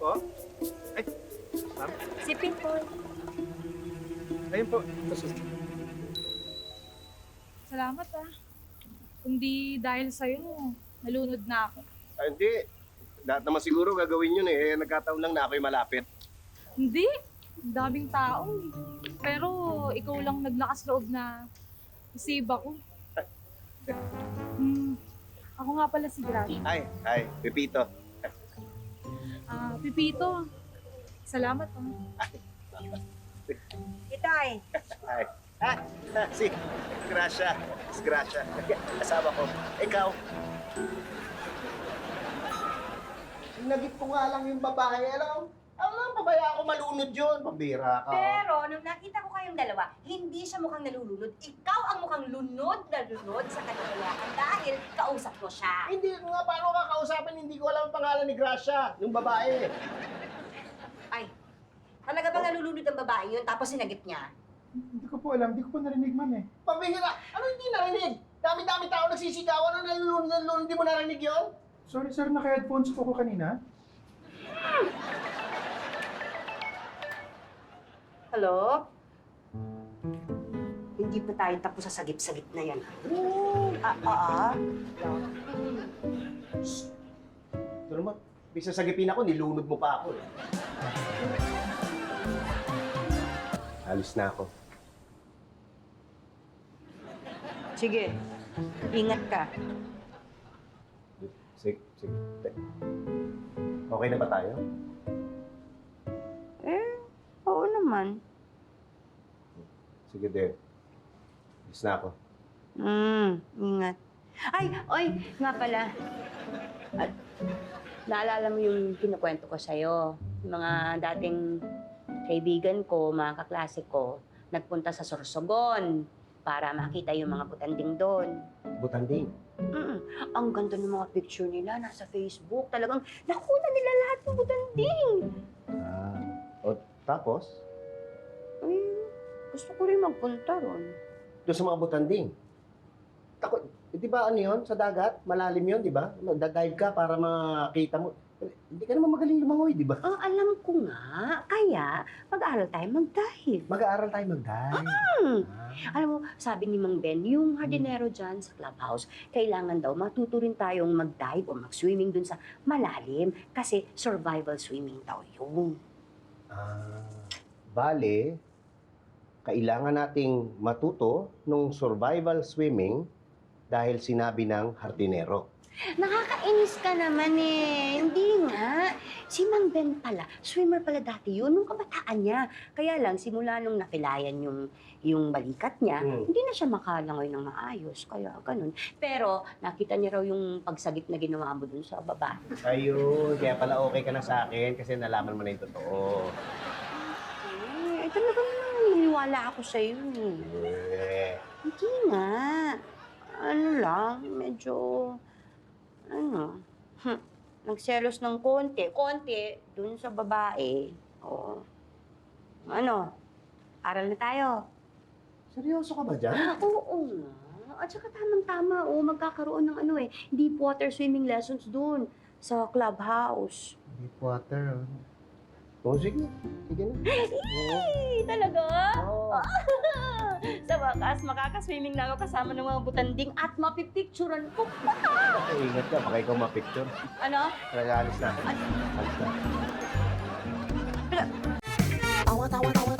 po? Ay, ma'am. Sipin po. Ayun po. Salamat ah. Kundi dahil sa'yo, nalunod na ako. Ay, hindi. Lahat naman siguro gagawin yun eh. Nagkataon lang na ako'y malapit. Hindi. Ang daming tao eh. Pero ikaw lang naglakas loob na isave ako. Ako nga pala si Grash. Ay, Pepito. Pipito, salamat ah. Itay. Ay. Si Gracia. Si Gracia. Asawa ko. Ikaw. Nagip ko nga lang yung babae. Alam mo, pabaya ako malunod yun. Pambira ka. Pero nung nakita ko kayong dalawa, hindi siya mukhang nalulunod. Ikaw ang mukhang lunod na lunod sa kanilayakan dahil kausap mo siya. Hindi ko nga paano kakausapin. Hindi ko alam ang pangalan ni Gracia. Yung babae. Ay, talaga ba nalulunod ang babae yun tapos sinagip niya? Hindi ko po alam. Hindi ko po narinig, ma'am eh. Pambihira. Ano hindi narinig? Dami-dami tao nagsisigawan. Ano nalulunod? Hindi mo narinig yun? Sorry, sir. Naka-headphones po ko kanina. Hello? Hindi pa tayo tapos sa sagip-sagip na yan. Pero naman, bisa sagipin ako, nilunod mo pa ako eh. Alis na ako. Sige, ingat ka. Sige. Okay na ba tayo? Oo naman. Sige, Deb. Alis na ako. Ingat. Ay, oy, nga pala. At, naalala mo yung kinukwento ko sa'yo. Yung mga dating kaibigan ko, mga kaklase ko, nagpunta sa Sorsogon para makita yung mga butanding doon. Butanding. Ang ganda ng mga picture nila, nasa Facebook. Talagang nakuna nila lahat ng butanding. Tapos, Ay, gusto ko rin magpunta ron. doon sa mga butanding. Takot, di ba ano yun? Sa dagat? Malalim yun, di ba? Magdadive ka para makita mo. Hindi ka naman magaling lumangoy, di ba? Alam ko nga. Kaya, mag-aaral tayo mag-dive. Mag-aaral tayo mag-dive. Alam mo, sabi ni Mang Ben, yung hardinero dyan sa clubhouse, kailangan daw matuto rin tayong mag-dive o mag-swimming dun sa malalim kasi survival swimming daw yun. Bale, kailangan nating matuto nung survival swimming dahil sinabi ng hardinero. Nakakainis ka naman eh. Hindi nga. Si Mang Ben pala, swimmer pala dati yun, nung kabataan niya. Kaya lang, simula nung napilayan yung balikat niya, hindi na siya makalangoy ng maayos. Kaya ganun. Pero nakita niya raw yung pagsagip na ginawa mo dun sa baba. Ayun, kaya pala okay ka na sa akin kasi nalaman mo na yung totoo. Talagang naniniwala ako sa'yo Eh, Hindi nga. Ano lang, medyo... nagselos ng konti. Konti, dun sa babae. Oo. Aral na tayo. seryoso ka ba dyan? Oo nga. At saka tamang-tama, magkakaroon ng deep water swimming lessons dun sa clubhouse. Deep water. Oh, sige. Sige na. Talaga? Oo. Sa wakas, makakaswimming na ako kasama ng mga butanding at mapipicturan ko. Ingat ka, baka ikaw ma-picture. Ano? Kaya alis na. Alis na. Awat, awat, awat,